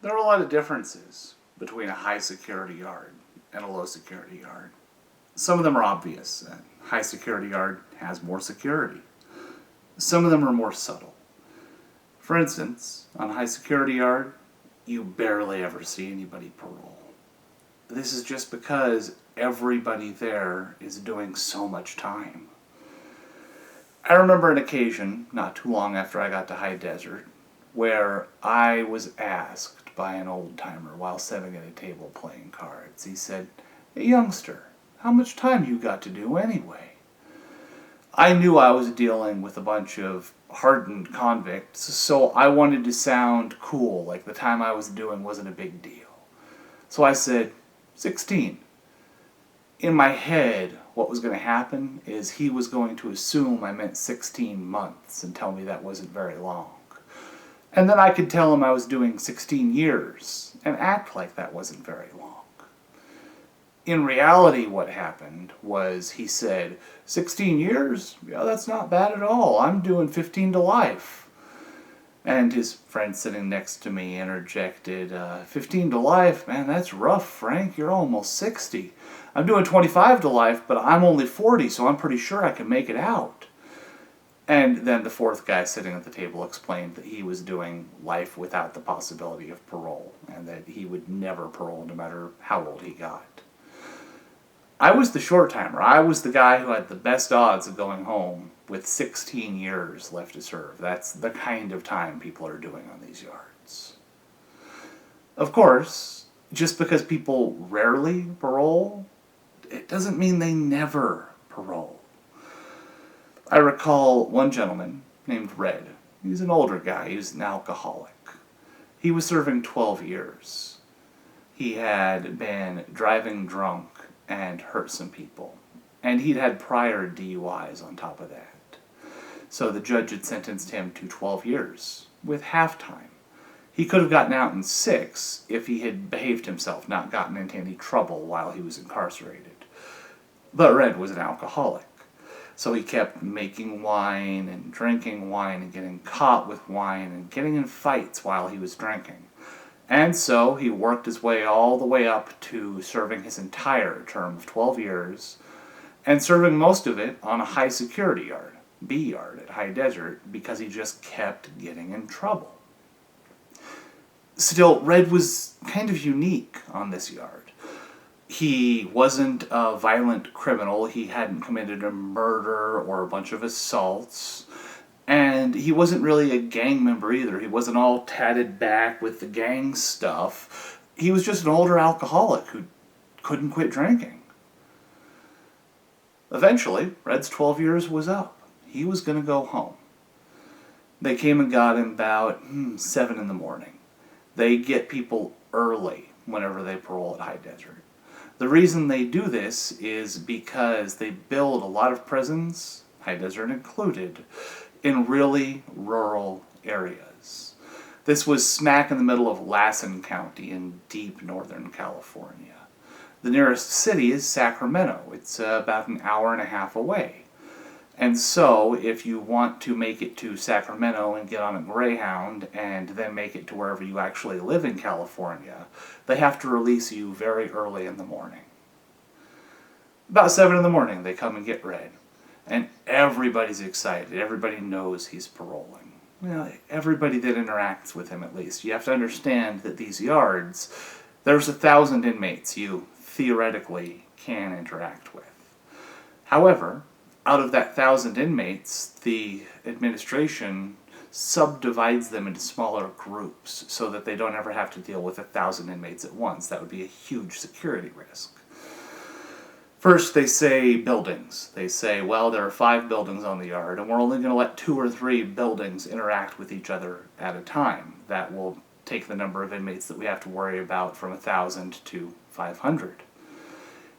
There are a lot of differences between a high security yard and a low security yard. Some of them are obvious. A high security yard has more security. Some of them are more subtle. For instance, on a high security yard, you barely ever see anybody parole. This is just because everybody there is doing so much time. I remember an occasion, not too long after I got to High Desert, where I was asked by an old timer while sitting at a table playing cards. He said, "Hey youngster, how much time you got to do anyway?" I knew I was dealing with a bunch of hardened convicts, so I wanted to sound cool, like the time I was doing wasn't a big deal. So I said, 16. In my head, what was going to happen is he was going to assume I meant 16 months and tell me that wasn't very long. And then I could tell him I was doing 16 years and act like that wasn't very long. In reality, what happened was he said, 16 years? Yeah, that's not bad at all. I'm doing 15 to life. And his friend sitting next to me interjected, 15 to life? Man, that's rough, Frank. You're almost 60. I'm doing 25 to life, but I'm only 40, so I'm pretty sure I can make it out. And then the fourth guy sitting at the table explained that he was doing life without the possibility of parole, and that he would never parole no matter how old he got. I was the short timer. I was the guy who had the best odds of going home with 16 years left to serve. That's the kind of time people are doing on these yards. Of course, just because people rarely parole, it doesn't mean they never parole. I recall one gentleman named Red. He's an older guy. He was an alcoholic. He was serving 12 years. He had been driving drunk and hurt some people. And he'd had prior DUIs on top of that. So the judge had sentenced him to 12 years with half time. He could have gotten out in 6 if he had behaved himself, not gotten into any trouble while he was incarcerated. But Red was an alcoholic. So he kept making wine and drinking wine and getting caught with wine and getting in fights while he was drinking. And so he worked his way all the way up to serving his entire term of 12 years and serving most of it on a high security yard, B yard at High Desert, because he just kept getting in trouble. Still, Red was kind of unique on this yard. He wasn't a violent criminal. He hadn't committed a murder or a bunch of assaults. And he wasn't really a gang member either. He wasn't all tatted back with the gang stuff. He was just an older alcoholic who couldn't quit drinking. Eventually, Red's 12 years was up. He was going to go home. They came and got him about 7 in the morning. They get people early whenever they parole at High Desert. The reason they do this is because they build a lot of prisons, High Desert included, in really rural areas. This was smack in the middle of Lassen County in deep northern California. The nearest city is Sacramento. It's about an hour and a half away. And so, if you want to make it to Sacramento and get on a Greyhound and then make it to wherever you actually live in California, they have to release you very early in the morning. About 7 in the morning, they come and get Red. And everybody's excited. Everybody knows he's paroling. Well, everybody that interacts with him, at least. You have to understand that these yards, there's 1,000 inmates you theoretically can interact with. However, out of that 1,000 inmates, the administration subdivides them into smaller groups so that they don't ever have to deal with 1,000 inmates at once. That would be a huge security risk. First, they say buildings. They say, well, there are 5 buildings on the yard, and we're only going to let 2 or 3 buildings interact with each other at a time. That will take the number of inmates that we have to worry about from 1,000 to 500.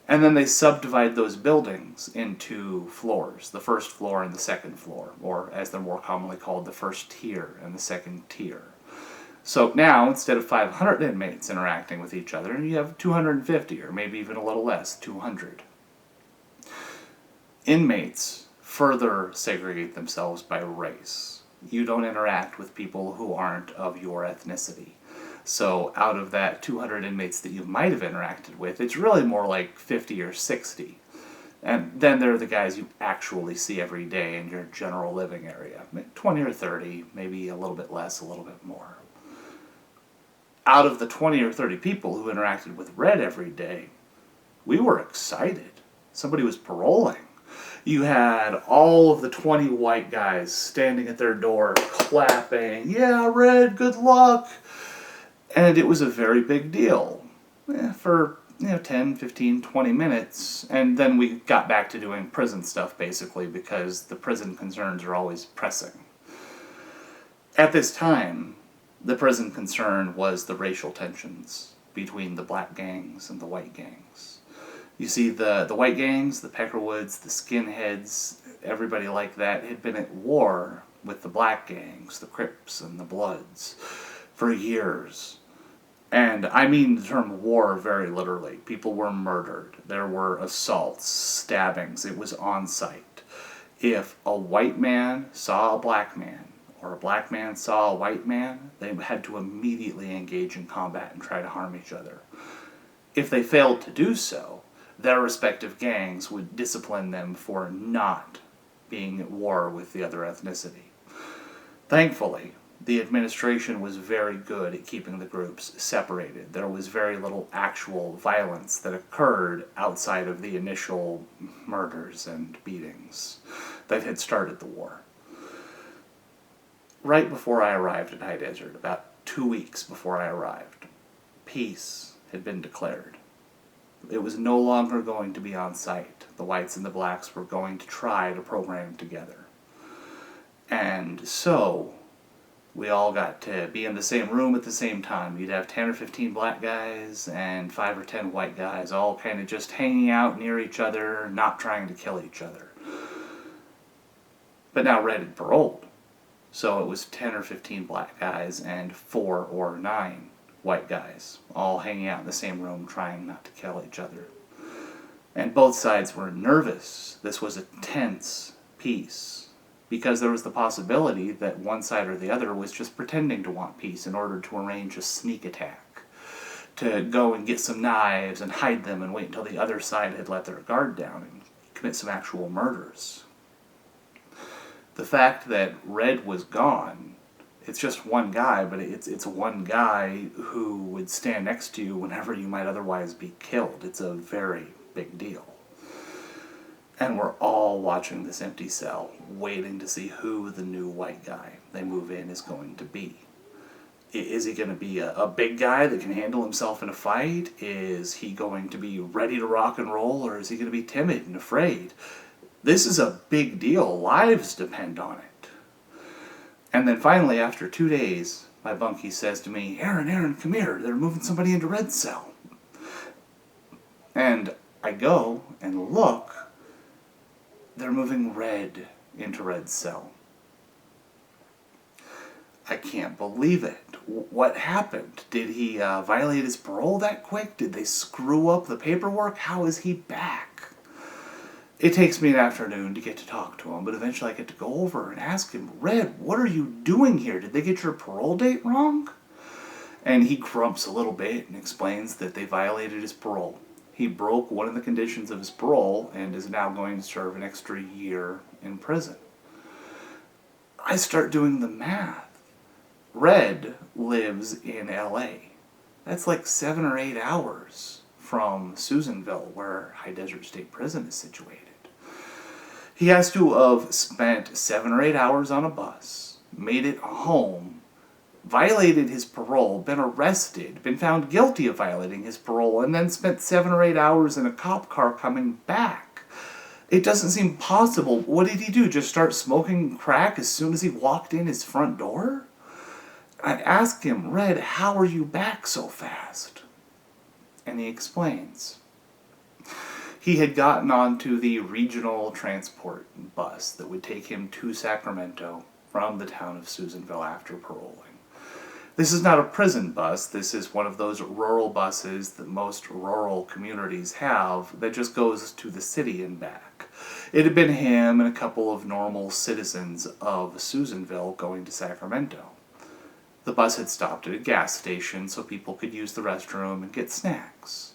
And then they subdivide those buildings into floors, the first floor and the second floor, or as they're more commonly called, the first tier and the second tier. So now, instead of 500 inmates interacting with each other, you have 250, or maybe even a little less, 200. Inmates further segregate themselves by race. You don't interact with people who aren't of your ethnicity. So out of that 200 inmates that you might have interacted with, it's really more like 50 or 60. And then there are the guys you actually see every day in your general living area. 20 or 30, maybe a little bit less, a little bit more. Out of the 20 or 30 people who interacted with Red every day, we were excited. Somebody was paroling. You had all of the 20 white guys standing at their door clapping, "Yeah, Red, good luck." And it was a very big deal for 10, 15, 20 minutes. And then we got back to doing prison stuff, basically, because the prison concerns are always pressing. At this time, the prison concern was the racial tensions between the black gangs and the white gangs. You see, the white gangs, the Peckerwoods, the skinheads, everybody like that had been at war with the black gangs, the Crips and the Bloods, for years. And I mean the term war very literally. People were murdered. There were assaults, stabbings. It was on site. If a white man saw a black man, or a black man saw a white man, they had to immediately engage in combat and try to harm each other. If they failed to do so, their respective gangs would discipline them for not being at war with the other ethnicity. Thankfully, the administration was very good at keeping the groups separated. There was very little actual violence that occurred outside of the initial murders and beatings that had started the war. Right before I arrived at High Desert, about 2 weeks before I arrived, peace had been declared. It was no longer going to be on site. The whites and the blacks were going to try to program together. And so, we all got to be in the same room at the same time. You'd have 10 or 15 black guys and 5 or 10 white guys, all kind of just hanging out near each other, not trying to kill each other. But now Red had paroled. So it was 10 or 15 black guys and 4 or 9 white guys, all hanging out in the same room trying not to kill each other. And both sides were nervous. This was a tense peace, because there was the possibility that one side or the other was just pretending to want peace in order to arrange a sneak attack, to go and get some knives and hide them and wait until the other side had let their guard down and commit some actual murders. The fact that Red was gone, it's just one guy, but it's one guy who would stand next to you whenever you might otherwise be killed. It's a very big deal. And we're all watching this empty cell, waiting to see who the new white guy they move in is going to be. Is he going to be a big guy that can handle himself in a fight? Is he going to be ready to rock and roll, or is he going to be timid and afraid? This is a big deal. Lives depend on it. And then finally, after 2 days, my bunkie says to me, Aaron, come here. They're moving somebody into Red's cell. And I go and look. They're moving Red into Red's cell. I can't believe it. What happened? Did he violate his parole that quick? Did they screw up the paperwork? How is he back? It takes me an afternoon to get to talk to him, but eventually I get to go over and ask him, Red, what are you doing here? Did they get your parole date wrong? And he grumps a little bit and explains that they violated his parole. He broke one of the conditions of his parole and is now going to serve an extra year in prison. I start doing the math. Red lives in LA. That's like 7 or 8 hours from Susanville, where High Desert State Prison is situated. He has to have spent 7 or 8 hours on a bus, made it home, violated his parole, been arrested, been found guilty of violating his parole, and then spent 7 or 8 hours in a cop car coming back. It doesn't seem possible. What did he do? Just start smoking crack as soon as he walked in his front door? I asked him, Red, how are you back so fast? And he explains. He had gotten onto the regional transport bus that would take him to Sacramento from the town of Susanville after paroling. This is not a prison bus. This is one of those rural buses that most rural communities have that just goes to the city and back. It had been him and a couple of normal citizens of Susanville going to Sacramento. The bus had stopped at a gas station so people could use the restroom and get snacks.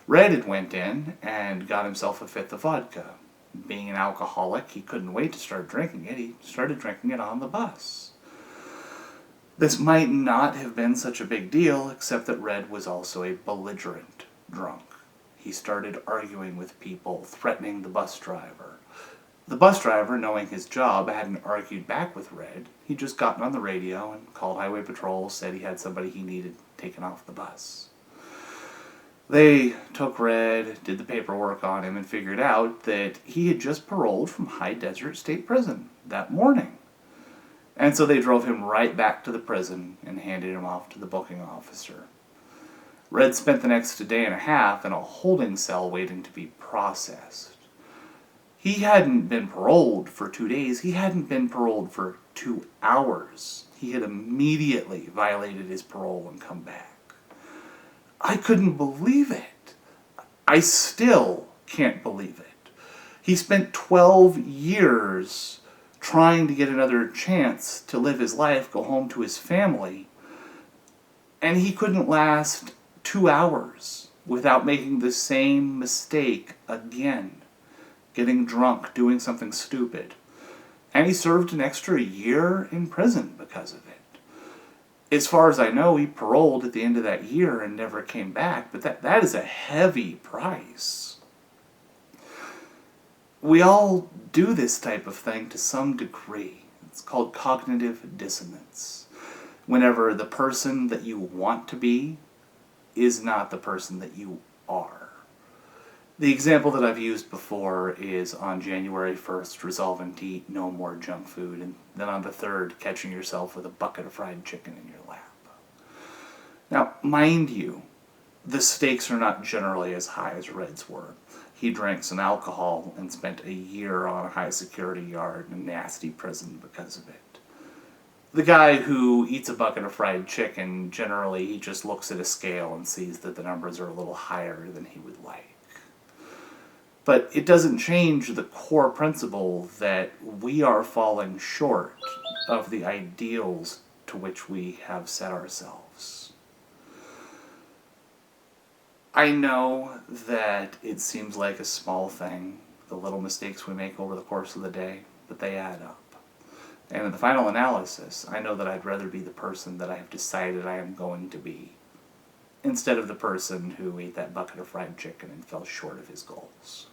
Red had went in and got himself a fifth of vodka. Being an alcoholic, he couldn't wait to start drinking it. He started drinking it on the bus. This might not have been such a big deal, except that Red was also a belligerent drunk. He started arguing with people, threatening the bus driver. The bus driver, knowing his job, hadn't argued back with Red. He'd just gotten on the radio and called Highway Patrol, said he had somebody he needed taken off the bus. They took Red, did the paperwork on him, and figured out that he had just paroled from High Desert State Prison that morning. And so they drove him right back to the prison and handed him off to the booking officer. Red spent the next day and a half in a holding cell waiting to be processed. He hadn't been paroled for 2 days. He hadn't been paroled for 2 hours. He had immediately violated his parole and come back. I couldn't believe it. I still can't believe it. He spent 12 years trying to get another chance to live his life, go home to his family, and he couldn't last 2 hours without making the same mistake again. Getting drunk, doing something stupid. And he served an extra year in prison because of it. As far as I know, he paroled at the end of that year and never came back, but that is a heavy price. We all do this type of thing to some degree. It's called cognitive dissonance. Whenever the person that you want to be is not the person that you are. The example that I've used before is on January 1st, resolving to eat no more junk food, and then on the 3rd, catching yourself with a bucket of fried chicken in your lap. Now, mind you, the stakes are not generally as high as Red's were. He drank some alcohol and spent a year on a high-security yard in a nasty prison because of it. The guy who eats a bucket of fried chicken, generally he just looks at a scale and sees that the numbers are a little higher than he would like. But it doesn't change the core principle that we are falling short of the ideals to which we have set ourselves. I know that it seems like a small thing, the little mistakes we make over the course of the day, but they add up. And in the final analysis, I know that I'd rather be the person that I have decided I am going to be, instead of the person who ate that bucket of fried chicken and fell short of his goals.